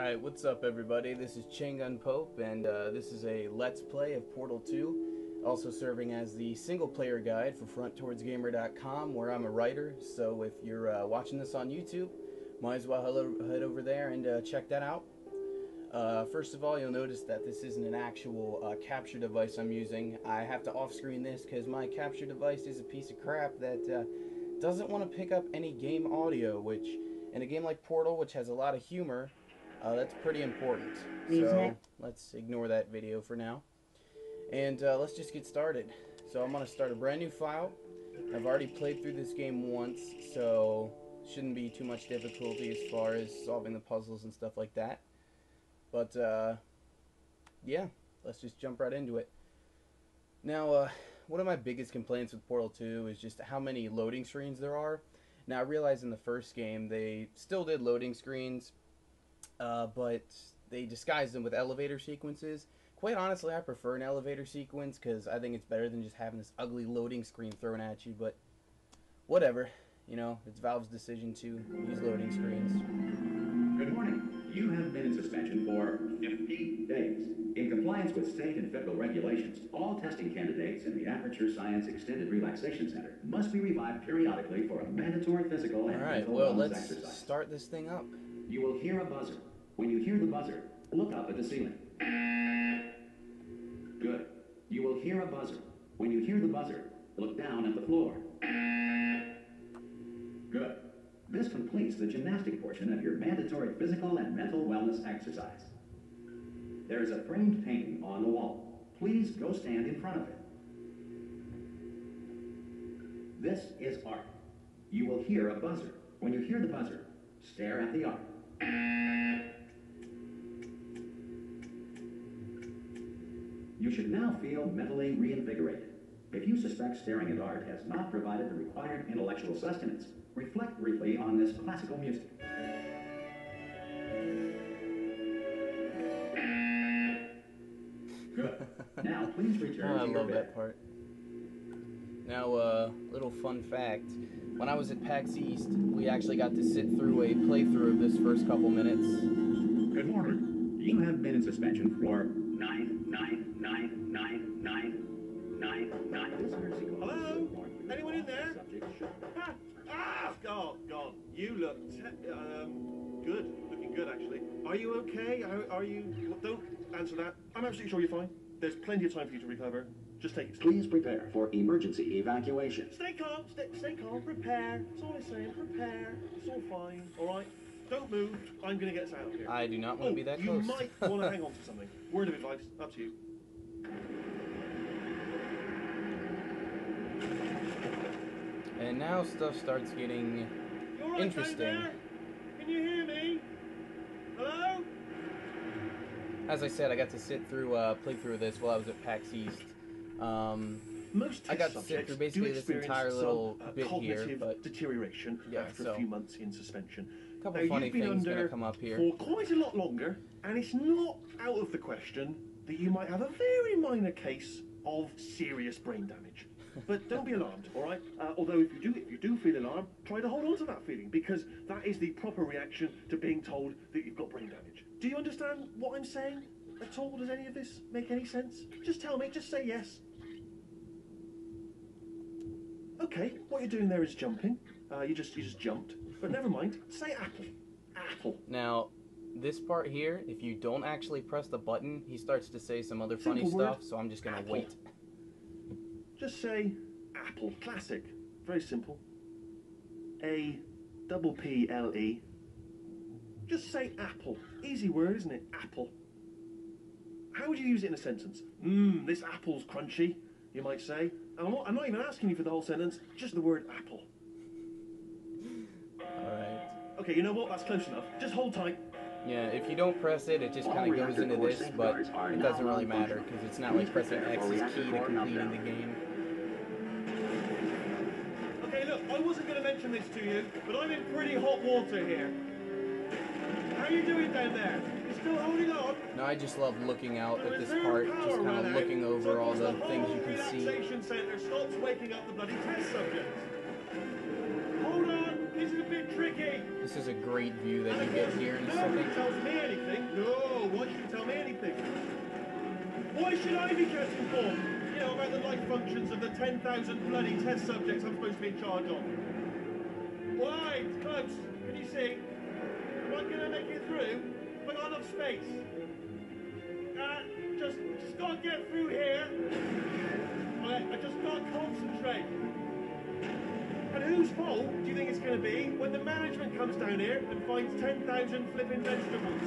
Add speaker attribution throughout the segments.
Speaker 1: Alright, what's up everybody? This is ChaingunPope, and this is a Let's Play of Portal 2, also serving as the single-player guide for fronttowardsgamer.com, where I'm a writer, so if you're watching this on YouTube, might as well head over there and check that out. First of all, you'll notice that this isn't an actual capture device I'm using. I have to off-screen this because my capture device is a piece of crap that doesn't want to pick up any game audio, which, in a game like Portal, which has a lot of humor, that's pretty important. So let's ignore that video for now. And let's just get started. So I'm going to start a brand new file. I've already played through this game once, so shouldn't be too much difficulty as far as solving the puzzles and stuff like that. But yeah, let's just jump right into it. Now, one of my biggest complaints with Portal 2 is just how many loading screens there are. Now, I realize in the first game they still did loading screens, but they disguised them with elevator sequences. Quite honestly, I prefer an elevator sequence because I think it's better than just having this ugly loading screen thrown at you, but whatever. You know, it's Valve's decision to use loading screens.
Speaker 2: Good morning. You have been in suspension for 50 days. In compliance with state and federal regulations, all testing candidates in the Aperture Science Extended Relaxation Center must be revived periodically for a mandatory physical and mental wellness exercise.
Speaker 1: Let's start this thing up.
Speaker 2: You will hear a buzzer. When you hear the buzzer, look up at the ceiling. Good. You will hear a buzzer. When you hear the buzzer, look down at the floor. Good. This completes the gymnastic portion of your mandatory physical and mental wellness exercise. There is a framed painting on the wall. Please go stand in front of it. This is art. You will hear a buzzer. When you hear the buzzer, stare at the art. You should now feel mentally reinvigorated. If you suspect staring at art has not provided the required intellectual sustenance, reflect briefly on this classical music. Good. Now, please return to your bed.
Speaker 1: I love that part. Now, little fun fact. When I was at PAX East, we actually got to sit through a playthrough of this first couple minutes.
Speaker 2: Good morning. You have been in suspension for 9.
Speaker 3: Hello? Anyone in there? God, you look good. Looking good, actually. Are you okay? Are you... Don't answer that. I'm absolutely sure you're fine. There's plenty of time for you to recover. Just take it slow.
Speaker 2: Please prepare for emergency evacuation.
Speaker 3: Stay calm, stay calm. Prepare. That's all I'm saying. Prepare. It's all fine. All right? Don't move. I'm going to get us out of here.
Speaker 1: I do not want to be that close.
Speaker 3: You might want to hang on to something. Word of advice. Up to you.
Speaker 1: And now stuff starts getting interesting.
Speaker 3: Down there? Can you hear me? Hello?
Speaker 1: As I said, I got to sit through playthrough of this while I was at PAX East.
Speaker 3: Most
Speaker 1: I got to sit through basically this entire little bit here, but
Speaker 3: deterioration after a few months in suspension.
Speaker 1: A couple funny things gonna come up here
Speaker 3: for quite a lot longer, and it's not out of the question that you might have a very minor case of serious brain damage. But don't be alarmed, all right? Although if you do feel alarmed, try to hold on to that feeling, because that is the proper reaction to being told that you've got brain damage. Do you understand what I'm saying at all? Does any of this make any sense? Just tell me. Just say yes. Okay, what you're doing there is jumping. You just jumped. But never mind. Say apple. Apple.
Speaker 1: Now, this part here, if you don't actually press the button, he starts to say some other funny stuff, so I'm just going to wait.
Speaker 3: Just say apple. Classic. Very simple. A-double-P-L-E. Just say apple. Easy word, isn't it? Apple. How would you use it in a sentence? This apple's crunchy, you might say. And I'm not even asking you for the whole sentence, just the word apple.
Speaker 1: Alright.
Speaker 3: Okay, you know what? That's close enough. Just hold tight.
Speaker 1: Yeah, if you don't press it, it just kind of goes into this, but it doesn't really matter, because it's not like pressing X is key to completing the game.
Speaker 3: Okay, look, I wasn't going to mention this to you, but I'm in pretty hot water here. How are you doing down there? You still holding on?
Speaker 1: No, I just love looking out at this part, just kind of looking over all the things you can see.
Speaker 3: The relaxation center stops waking up the bloody test subjects. Hold on, this is a bit tricky.
Speaker 1: This is a great view that you get here in a
Speaker 3: Nobody
Speaker 1: second.
Speaker 3: tells me anything. No, why should you tell me anything? Why should I be kept informed? You know, about the life functions of the 10,000 bloody test subjects I'm supposed to be in charge of. Why? Close. Can you see? Am I gonna make it through? Have I got enough space? Just gotta get through here. I just gotta concentrate. And whose fault do you think it's going to be when the management comes down here and finds 10,000 flipping vegetables?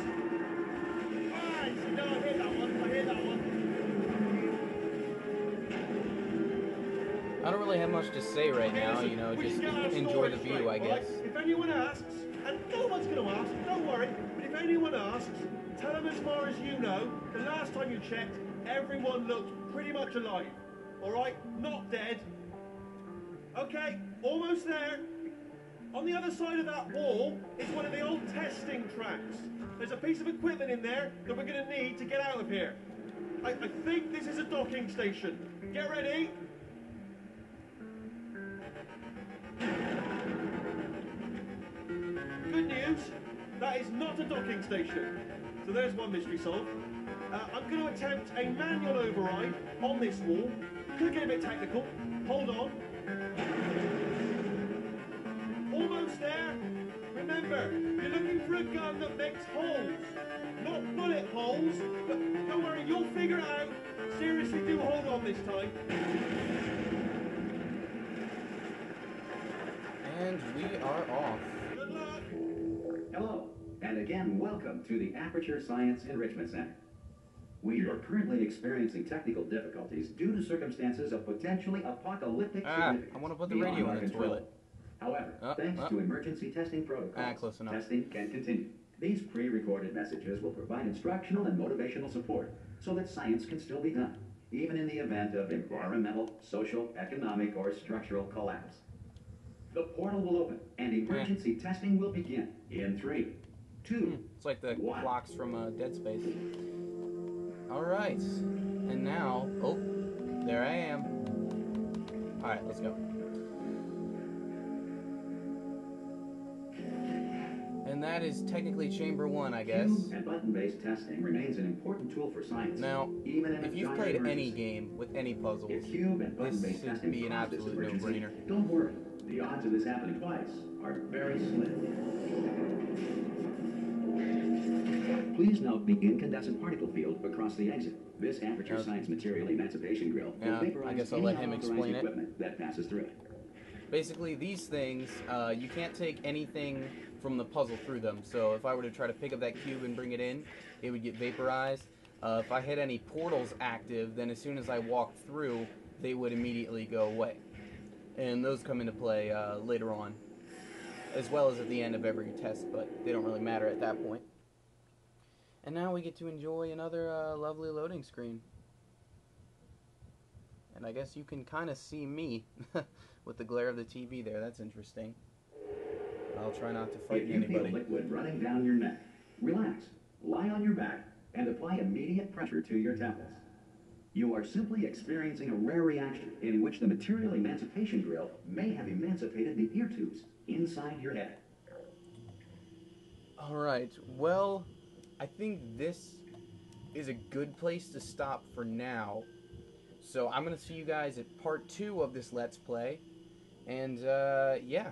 Speaker 3: Alright, so no, I hear that one, I hear that one.
Speaker 1: I don't really have much to say right
Speaker 3: Okay,
Speaker 1: now,
Speaker 3: listen,
Speaker 1: you know,
Speaker 3: we
Speaker 1: just
Speaker 3: can get our
Speaker 1: enjoy
Speaker 3: story
Speaker 1: the view,
Speaker 3: straight,
Speaker 1: I guess.
Speaker 3: alright? If anyone asks, and no one's going to ask, don't worry, but if anyone asks, tell them as far as you know, the last time you checked, everyone looked pretty much alive. Alright? Not dead. Okay, almost there. On the other side of that wall is one of the old testing tracks. There's a piece of equipment in there that we're going to need to get out of here. I think this is a docking station. Get ready. Good news, that is not a docking station. So there's one mystery solved. I'm going to attempt a manual override on this wall. Could get a bit technical. Hold on. Almost there. Remember, you're looking for a gun that makes holes. Not bullet holes, but don't worry, you'll figure it out. Seriously, do hold on this time.
Speaker 1: And we are off.
Speaker 3: Good luck.
Speaker 2: Hello, and again, welcome to the Aperture Science Enrichment Center. We are currently experiencing technical difficulties due to circumstances of potentially apocalyptic significance.
Speaker 1: I want to put the
Speaker 2: beyond
Speaker 1: radio
Speaker 2: our
Speaker 1: in the
Speaker 2: control.
Speaker 1: toilet.
Speaker 2: However, thanks to emergency testing protocols,
Speaker 1: close enough.
Speaker 2: testing can continue. These pre-recorded messages will provide instructional and motivational support so that science can still be done, even in the event of environmental, social, economic, or structural collapse. The portal will open, and emergency testing will begin in 3, 2,
Speaker 1: It's like the
Speaker 2: 1.
Speaker 1: clocks from Dead Space. Alright, and now, oh, there I am. Alright, let's go. And that is technically chamber 1, I guess.
Speaker 2: Cube and button-based testing remains an important tool for science.
Speaker 1: Now,
Speaker 2: even in
Speaker 1: if
Speaker 2: a
Speaker 1: you've
Speaker 2: dire
Speaker 1: played any
Speaker 2: emergency.
Speaker 1: game with any puzzles,
Speaker 2: If cube and button-based
Speaker 1: this
Speaker 2: testing
Speaker 1: should be an
Speaker 2: cause this
Speaker 1: absolute
Speaker 2: emergency,
Speaker 1: no-brainer.
Speaker 2: don't worry. The odds of this happening twice are very slim. Please note the incandescent particle field across the exit. This aperture science material emancipation grill will
Speaker 1: Yeah,
Speaker 2: vaporize
Speaker 1: I guess I'll
Speaker 2: any
Speaker 1: let him
Speaker 2: unauthorized
Speaker 1: explain it.
Speaker 2: equipment that passes through it.
Speaker 1: Basically, these things, you can't take anything from the puzzle through them. So if I were to try to pick up that cube and bring it in, it would get vaporized. If I had any portals active, then as soon as I walked through, they would immediately go away. And those come into play later on, as well as at the end of every test, but they don't really matter at that point. And now we get to enjoy another lovely loading screen. And I guess you can kind of see me with the glare of the TV there. That's interesting. I'll try not to frighten
Speaker 2: If you
Speaker 1: anybody.
Speaker 2: feel liquid running down your neck, relax, lie on your back, and apply immediate pressure to your temples. You are simply experiencing a rare reaction in which the material emancipation grill may have emancipated the ear tubes inside your head.
Speaker 1: Alright, well, I think this is a good place to stop for now. So I'm going to see you guys at part 2 of this Let's Play. And, yeah.